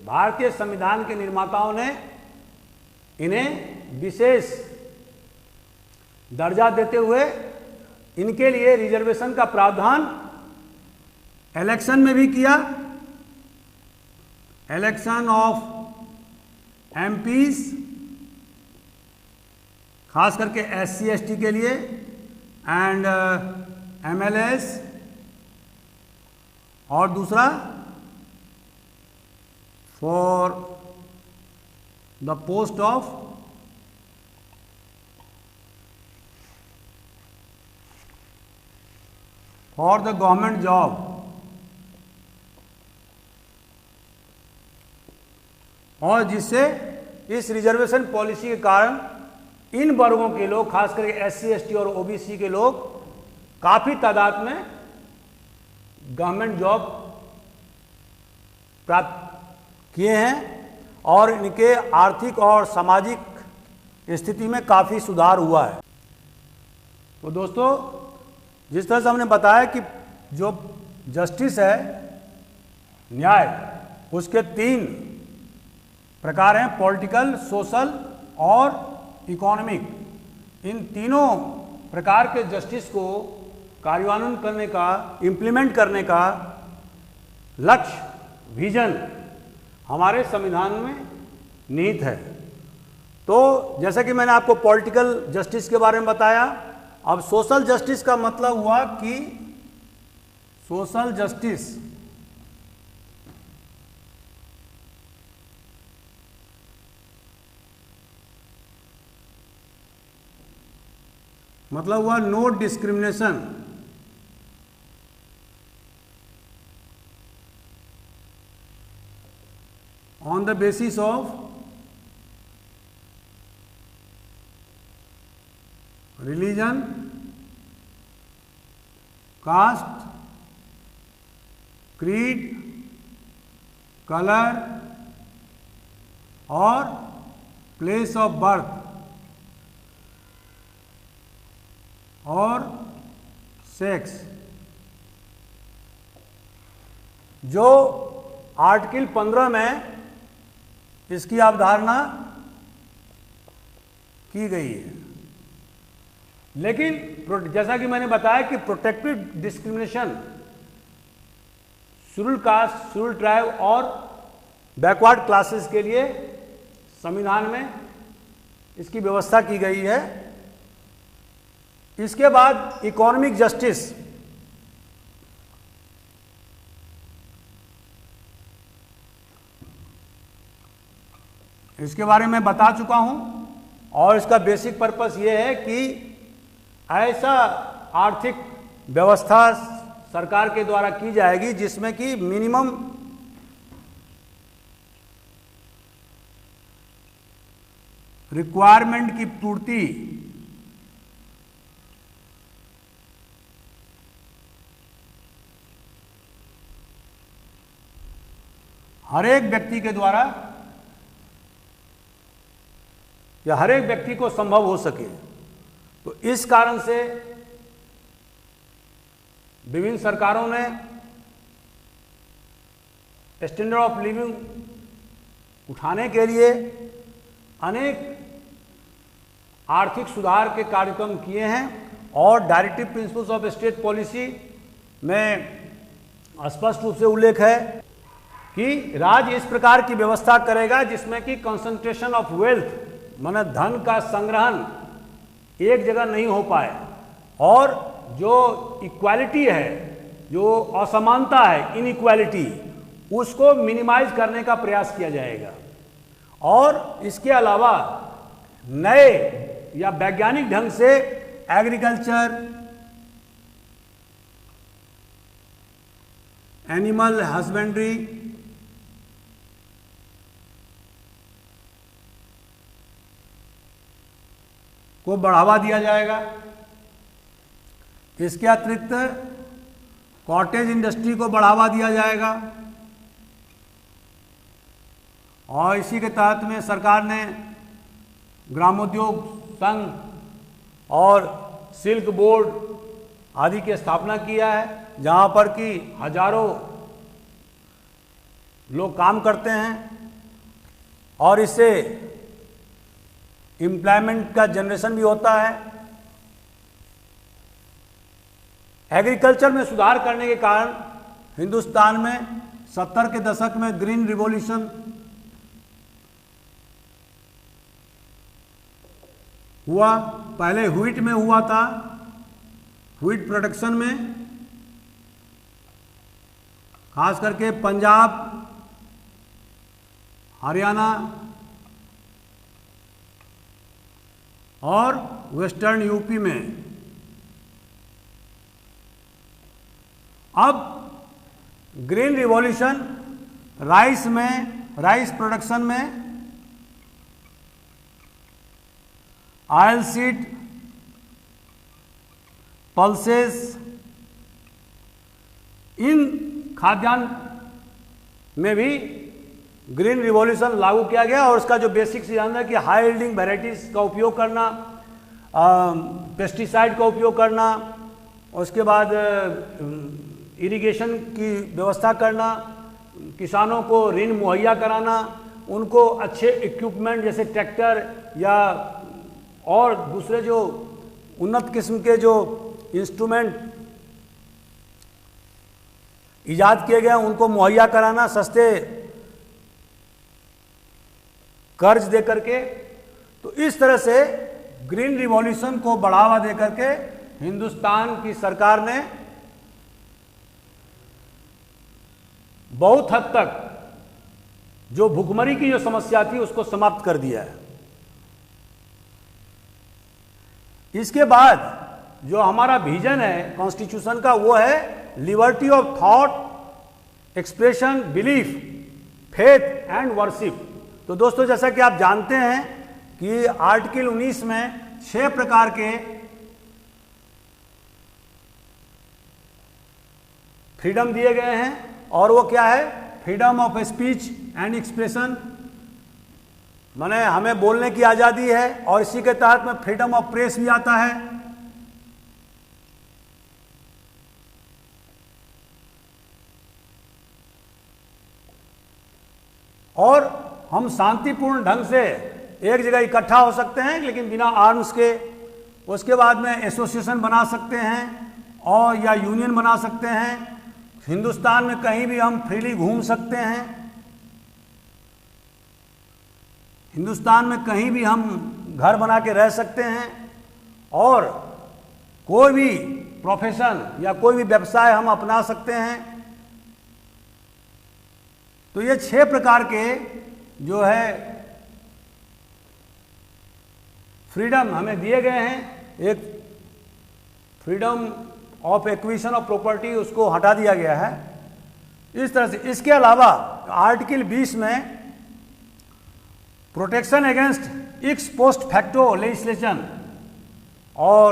भारतीय संविधान के निर्माताओं ने इन्हें विशेष दर्जा देते हुए इनके लिए रिजर्वेशन का प्रावधान इलेक्शन में भी किया। इलेक्शन ऑफ MPs खास करके SC ST के लिए एंड MLAs, और दूसरा for the post of for the government job. और जिससे इस रिजर्वेशन पॉलिसी के कारण इन वर्गों के लोग, खास करके SC ST और OBC के लोग काफी तादाद में गवर्नमेंट जॉब प्राप्त किए हैं और इनके आर्थिक और सामाजिक स्थिति में काफी सुधार हुआ है। तो दोस्तों, जिस तरह से हमने बताया कि जो जस्टिस है, न्याय, उसके 3 प्रकार हैं, पॉलिटिकल, सोशल और इकोनॉमिक। इन तीनों प्रकार के जस्टिस को कार्यान्वयन करने का, इम्प्लीमेंट करने का लक्ष्य, विजन हमारे संविधान में निहित है। तो जैसा कि मैंने आपको पॉलिटिकल जस्टिस के बारे में बताया, अब सोशल जस्टिस का मतलब हुआ कि सोशल जस्टिस मतलब हुआ no discrimination on the basis of religion, caste, creed, color और place of birth और सेक्स। जो आर्टिकल 15 में इसकी अवधारणा की गई है। लेकिन जैसा कि मैंने बताया कि protective discrimination schedule caste, schedule tribe और बैकवर्ड क्लासेस के लिए संविधान में इसकी व्यवस्था की गई है। इसके बाद इकोनॉमिक जस्टिस, इसके बारे में बता चुका हूं और इसका बेसिक पर्पस ये है कि ऐसा आर्थिक व्यवस्था सरकार के द्वारा की जाएगी जिसमें कि मिनिमम रिक्वायरमेंट की पूर्ति हर एक व्यक्ति के द्वारा या हर एक व्यक्ति को संभव हो सके। तो इस कारण से विभिन्न सरकारों ने स्टैंडर्ड ऑफ लिविंग उठाने के लिए अनेक आर्थिक सुधार के कार्यक्रम किए हैं और directive principles of state policy में स्पष्ट रूप से उल्लेख है कि राज्य इस प्रकार की व्यवस्था करेगा जिसमें कि कंसंट्रेशन ऑफ वेल्थ माने धन का संग्रहण एक जगह नहीं हो पाए और जो इक्वालिटी है, जो असमानता है, इनइक्वालिटी, उसको मिनिमाइज करने का प्रयास किया जाएगा। और इसके अलावा नए या वैज्ञानिक ढंग से एग्रीकल्चर, एनिमल हस्बेंड्री, को बढ़ावा दिया जाएगा। इसके अतिरिक्त कॉटेज इंडस्ट्री को बढ़ावा दिया जाएगा और इसी के तहत में सरकार ने ग्रामोद्योग संघ और सिल्क बोर्ड आदि की स्थापना किया है, जहां पर कि हजारों लोग काम करते हैं और इससे एम्प्लॉयमेंट का जनरेशन भी होता है। एग्रीकल्चर में सुधार करने के कारण हिंदुस्तान में 70 के दशक में ग्रीन रिवॉल्यूशन हुआ। पहले व्हीट में हुआ था, व्हीट प्रोडक्शन में, खास करके पंजाब, हरियाणा और वेस्टर्न यूपी में। अब ग्रीन रिवॉल्यूशन राइस में, राइस प्रोडक्शन में, ऑयल सीड, पल्सेस, इन खाद्यान्न में भी ग्रीन रिवॉल्यूशन लागू किया गया और उसका जो बेसिक सिद्धांत है कि हाई यील्डिंग वेराइटीज का उपयोग करना, पेस्टिसाइड का उपयोग करना, उसके बाद इरिगेशन की व्यवस्था करना, किसानों को ऋण मुहैया कराना, उनको अच्छे इक्विपमेंट जैसे ट्रैक्टर या और दूसरे जो उन्नत किस्म के जो इंस्ट्रूमेंट इजाद किए गए उनको मुहैया कराना, सस्ते कर्ज दे करके। तो इस तरह से ग्रीन रिवॉल्यूशन को बढ़ावा दे करके हिंदुस्तान की सरकार ने बहुत हद तक जो भुखमरी की जो समस्या थी उसको समाप्त कर दिया है। इसके बाद जो हमारा विजन है कॉन्स्टिट्यूशन का वो है liberty of thought, expression, belief, faith and worship. तो दोस्तों, जैसा कि आप जानते हैं कि आर्टिकल 19 में 6 प्रकार के फ्रीडम दिए गए हैं, और वो क्या है? Freedom of speech and expression, माने हमें बोलने की आज़ादी है, और इसी के तहत में फ्रीडम ऑफ प्रेस भी आता है। और हम शांतिपूर्ण ढंग से एक जगह इकट्ठा हो सकते हैं, लेकिन बिना आर्म्स के। उसके बाद में एसोसिएशन बना सकते हैं और या यूनियन बना सकते हैं। हिंदुस्तान में कहीं भी हम फ्रीली घूम सकते हैं। हिंदुस्तान में कहीं भी हम घर बना के रह सकते हैं, और कोई भी प्रोफेशन या कोई भी व्यवसाय हम अपना सकते हैं। तो ये 6 प्रकार के जो है फ्रीडम हमें दिए गए हैं। एक freedom of acquisition of property, उसको हटा दिया गया है इस तरह से। इसके अलावा आर्टिकल 20 में protection against x post facto legislation, और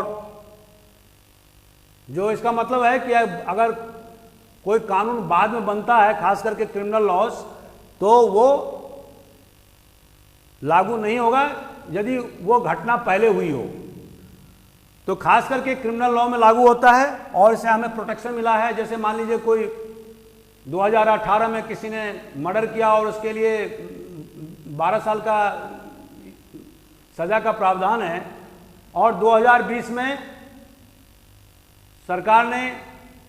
जो इसका मतलब है कि अगर कोई कानून बाद में बनता है, खास करके क्रिमिनल लॉज, तो वो लागू नहीं होगा यदि वो घटना पहले हुई हो। तो खास करके क्रिमिनल लॉ में लागू होता है, और इससे हमें प्रोटेक्शन मिला है। जैसे मान लीजिए कोई 2018 में किसी ने मर्डर किया और उसके लिए 12 साल का सजा का प्रावधान है, और 2020 में सरकार ने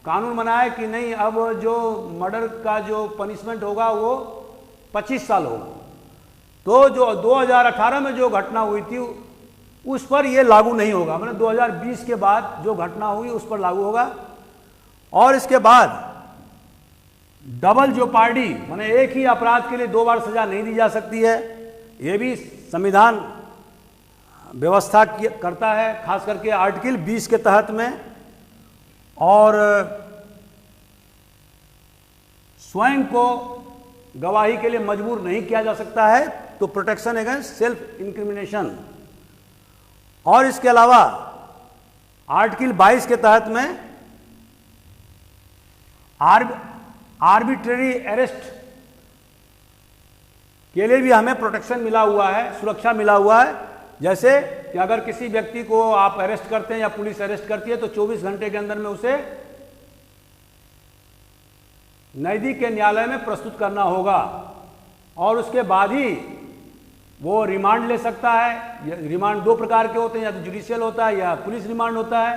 कानून बनाया कि नहीं, अब जो मर्डर का जो पनिशमेंट होगा वो 25 साल होगा। तो जो 2018 में जो घटना हुई थी उस पर ये लागू नहीं होगा, मतलब 2020 के बाद जो घटना हुई उस पर लागू होगा। और इसके बाद डबल जेओपार्डी, माने एक ही अपराध के लिए 2 बार सजा नहीं दी जा सकती है। ये भी संविधान व्यवस्था करता है, खास करके आर्टिकल 20 के तहत में। और स्वयं को गवाही के लिए मजबूर नहीं किया जा सकता है, तो प्रोटेक्शन अगेंस्ट सेल्फ इंक्रिमिनेशन। और इसके अलावा आर्टिकल 22 के तहत में आर्बिट्रेरी अरेस्ट के लिए भी हमें प्रोटेक्शन मिला हुआ है, सुरक्षा मिला हुआ है। जैसे कि अगर किसी व्यक्ति को आप अरेस्ट करते हैं या पुलिस अरेस्ट करती है, तो 24 घंटे के अंदर में उसे नजदीक के न्यायालय में प्रस्तुत करना होगा, और उसके बाद ही वो रिमांड ले सकता है। रिमांड 2 प्रकार के होते हैं, या तो जुडिशियल होता है या पुलिस रिमांड होता है।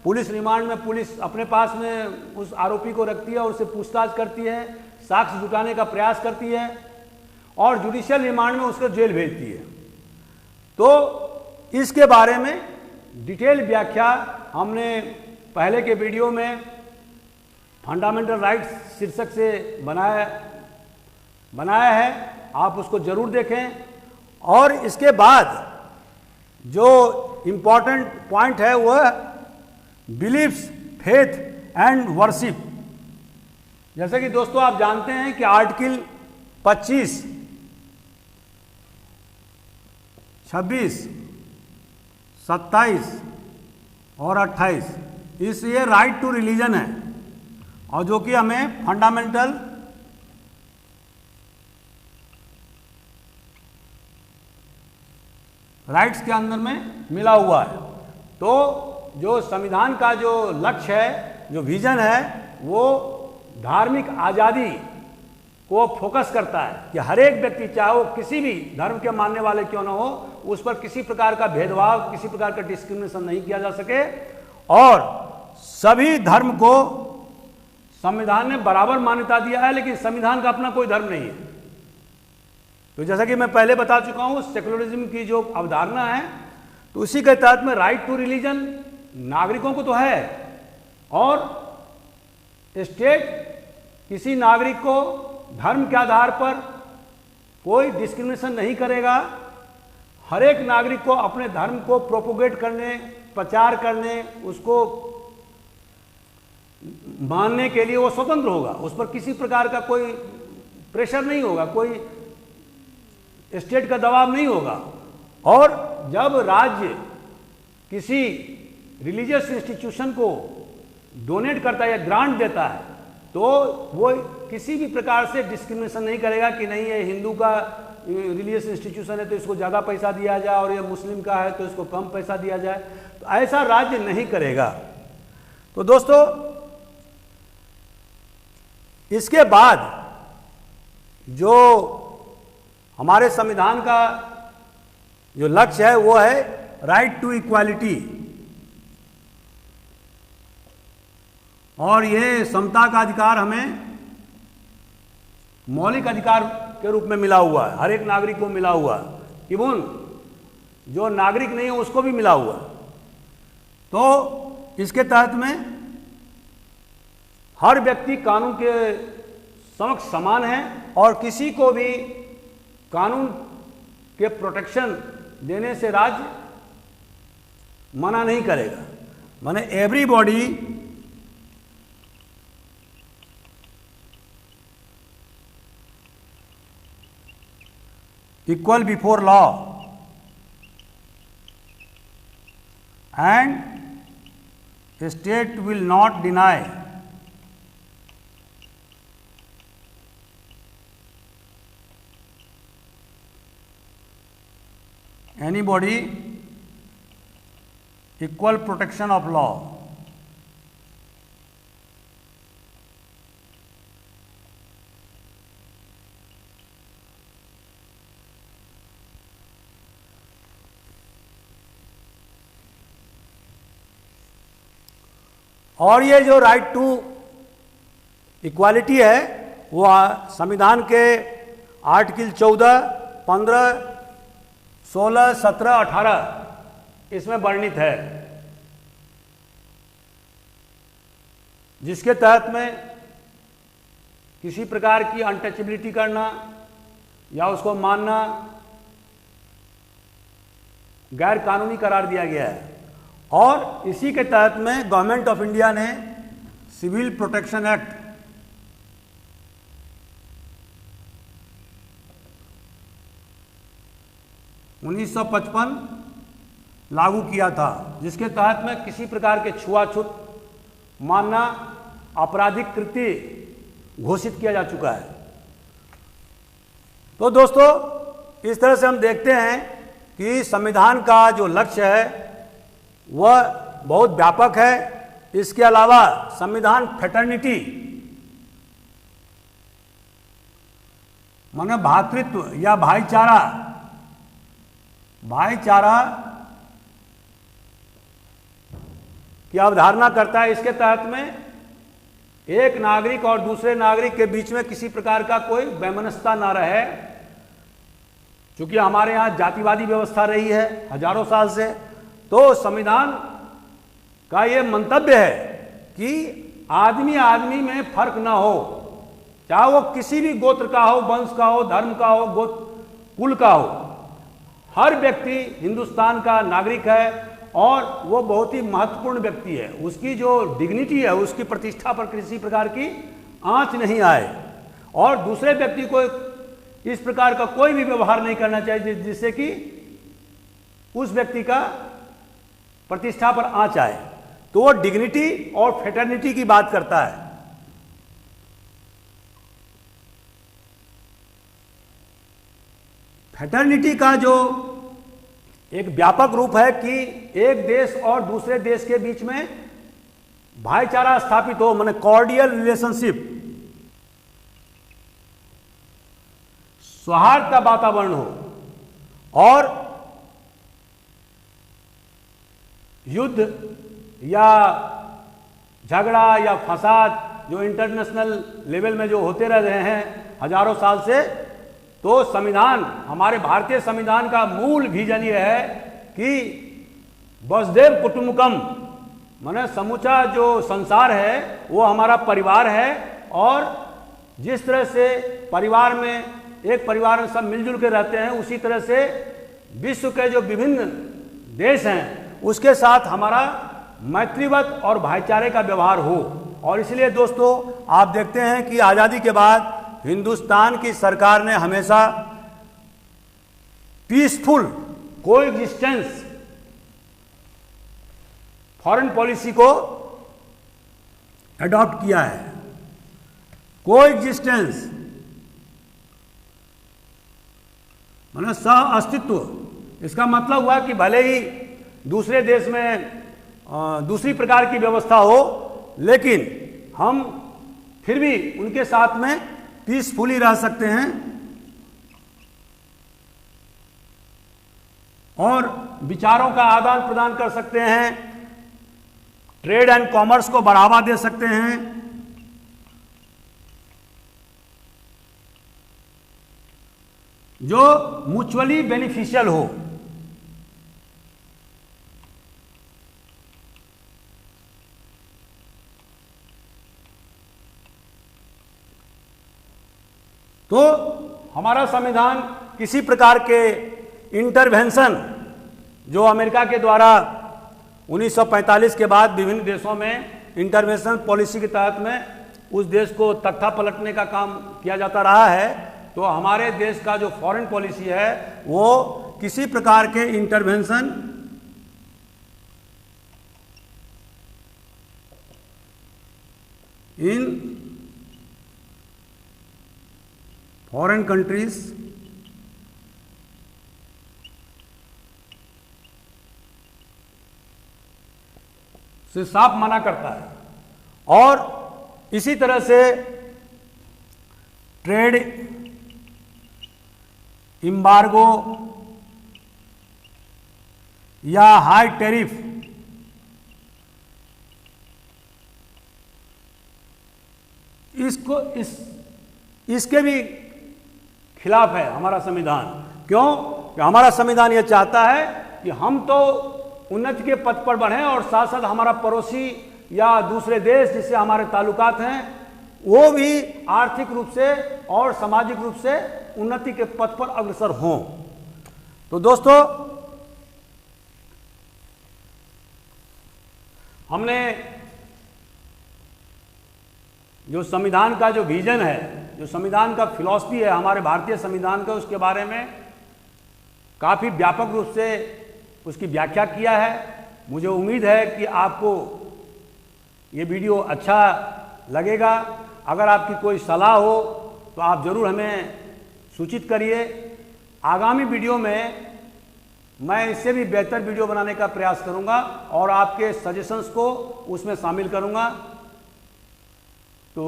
पुलिस रिमांड में पुलिस अपने पास में उस आरोपी को रखती है और उससे पूछताछ करती है, साक्ष्य जुटाने का प्रयास करती है, और जुडिशियल रिमांड में उसको जेल भेजती है। तो इसके बारे में डिटेल व्याख्या हमने पहले के वीडियो में फंडामेंटल राइट्स शीर्षक से बनाया है, आप उसको जरूर देखें। और इसके बाद जो इम्पॉर्टेंट पॉइंट है वह बिलीफ्स, फेथ एंड वर्शिप। जैसे कि दोस्तों आप जानते हैं कि आर्टिकल 25, 26, 27 और 28 इस ये राइट टू रिलीजन है, और जो कि हमें फंडामेंटल राइट्स के अंदर में मिला हुआ है। तो जो संविधान का जो लक्ष्य है, जो विजन है, वो धार्मिक आज़ादी को फोकस करता है कि हर एक व्यक्ति, चाहे वो किसी भी धर्म के मानने वाले क्यों ना हो, उस पर किसी प्रकार का भेदभाव, किसी प्रकार का डिस्क्रिमिनेशन नहीं किया जा सके, और सभी धर्म को संविधान ने बराबर मान्यता दिया है। लेकिन संविधान का अपना कोई धर्म नहीं है। तो जैसा कि मैं पहले बता चुका हूं, सेकुलरिज्म की जो अवधारणा है, तो उसी के तहत में राइट टू रिलीजन नागरिकों को तो है, और स्टेट किसी नागरिक को धर्म के आधार पर कोई डिस्क्रिमिनेशन नहीं करेगा। हर एक नागरिक को अपने धर्म को प्रोपोगेट करने, प्रचार करने, उसको मानने के लिए वो स्वतंत्र होगा। उस पर किसी प्रकार का कोई प्रेशर नहीं होगा, कोई स्टेट का दबाव नहीं होगा। और जब राज्य किसी रिलीजियस इंस्टीट्यूशन को डोनेट करता है या ग्रांट देता है तो वो किसी भी प्रकार से डिस्क्रिमिनेशन नहीं करेगा कि नहीं ये हिंदू का रिलीजियस इंस्टीट्यूशन है तो इसको ज़्यादा पैसा दिया जाए और ये मुस्लिम का है तो इसको कम पैसा दिया जाए, तो ऐसा राज्य नहीं करेगा। तो दोस्तों इसके बाद जो हमारे संविधान का जो लक्ष्य है वो है राइट टू इक्वालिटी, और ये समता का अधिकार हमें मौलिक अधिकार के रूप में मिला हुआ है, हर एक नागरिक को मिला हुआ है, इवन जो नागरिक नहीं है उसको भी मिला हुआ है। तो इसके तहत में हर व्यक्ति कानून के समक्ष समान है और किसी को भी कानून के प्रोटेक्शन देने से राज्य मना नहीं करेगा। माने everybody equal before law and state will not deny anybody equal protection of law। और ये जो राइट टू इक्वालिटी है वो संविधान के आर्टिकल 14, 15, 16, 17, 18 इसमें वर्णित है, जिसके तहत में किसी प्रकार की अनटचेबिलिटी करना या उसको मानना गैर कानूनी करार दिया गया है। और इसी के तहत में गवर्नमेंट ऑफ इंडिया ने सिविल प्रोटेक्शन एक्ट 1955 लागू किया था, जिसके तहत में किसी प्रकार के छुआछूत मानना आपराधिक कृत्य घोषित किया जा चुका है। तो दोस्तों इस तरह से हम देखते हैं कि संविधान का जो लक्ष्य है वह बहुत व्यापक है। इसके अलावा संविधान फ्रेटर्निटी माने भातृत्व या भाईचारा की अवधारणा करता है। इसके तहत में एक नागरिक और दूसरे नागरिक के बीच में किसी प्रकार का कोई वैमनस्यता ना रहे, क्योंकि हमारे यहाँ जातिवादी व्यवस्था रही है हजारों साल से। तो संविधान का ये मंतव्य है कि आदमी आदमी में फर्क ना हो, चाहे वो किसी भी गोत्र का हो, वंश का हो, धर्म का हो, कुल का हो, हर व्यक्ति हिंदुस्तान का नागरिक है और वो बहुत ही महत्वपूर्ण व्यक्ति है। उसकी जो डिग्निटी है, उसकी प्रतिष्ठा पर किसी प्रकार की आंच नहीं आए और दूसरे व्यक्ति को इस प्रकार का कोई भी व्यवहार नहीं करना चाहिए जिससे कि उस व्यक्ति का प्रतिष्ठा पर आंच आए। तो वो डिग्निटी और फ्रेटर्निटी की बात करता है। फ्रेटर्निटी का जो एक व्यापक रूप है कि एक देश और दूसरे देश के बीच में भाईचारा स्थापित हो, माने कॉर्डियल रिलेशनशिप, सौहार्द का वातावरण हो और युद्ध या झगड़ा या फसाद जो इंटरनेशनल लेवल में जो होते रह रहे हैं हजारों साल से, तो संविधान, हमारे भारतीय संविधान का मूल विजन ये है कि वसुधैव कुटुंबकम, माने समूचा जो संसार है वो हमारा परिवार है। और जिस तरह से परिवार में एक परिवार में सब मिलजुल के रहते हैं, उसी तरह से विश्व के जो विभिन्न देश हैं उसके साथ हमारा मैत्रीवत और भाईचारे का व्यवहार हो। और इसलिए दोस्तों आप देखते हैं कि आज़ादी के बाद हिंदुस्तान की सरकार ने हमेशा पीसफुल कोएग्जिस्टेंस फॉरेन पॉलिसी को अडॉप्ट किया है। कोएग्जिस्टेंस मतलब सह अस्तित्व। इसका मतलब हुआ कि भले ही दूसरे देश में दूसरी प्रकार की व्यवस्था हो, लेकिन हम फिर भी उनके साथ में पीसफुली रह सकते हैं और विचारों का आदान प्रदान कर सकते हैं, ट्रेड एंड कॉमर्स को बढ़ावा दे सकते हैं, जो म्यूचुअली बेनिफिशियल हो। तो हमारा संविधान किसी प्रकार के इंटरवेंशन जो अमेरिका के द्वारा 1945 के बाद विभिन्न देशों में इंटरवेंशन पॉलिसी के तहत में उस देश को तख्ता पलटने का काम किया जाता रहा है, तो हमारे देश का जो फॉरेन पॉलिसी है वो किसी प्रकार के इंटरवेंशन इन फॉरेन कंट्रीज से साफ मना करता है। और इसी तरह से ट्रेड एम्बार्गो या हाई टैरिफ इसके भी खिलाफ है हमारा संविधान। क्यों? कि हमारा संविधान यह चाहता है कि हम तो उन्नति के पथ पर बढ़ें और साथ साथ हमारा पड़ोसी या दूसरे देश जिससे हमारे ताल्लुकात हैं वो भी आर्थिक रूप से और सामाजिक रूप से उन्नति के पथ पर अग्रसर हों। तो दोस्तों, हमने जो संविधान का जो विजन है, जो संविधान का फिलॉसफी है हमारे भारतीय संविधान का, उसके बारे में काफ़ी व्यापक रूप से उसकी व्याख्या किया है। मुझे उम्मीद है कि आपको ये वीडियो अच्छा लगेगा। अगर आपकी कोई सलाह हो तो आप ज़रूर हमें सूचित करिए। आगामी वीडियो में मैं इससे भी बेहतर वीडियो बनाने का प्रयास करूंगा और आपके सजेशंस को उसमें शामिल करूंगा। तो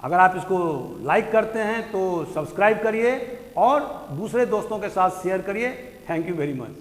अगर आप इसको लाइक करते हैं तो सब्सक्राइब करिए और दूसरे दोस्तों के साथ शेयर करिए। Thank you very much.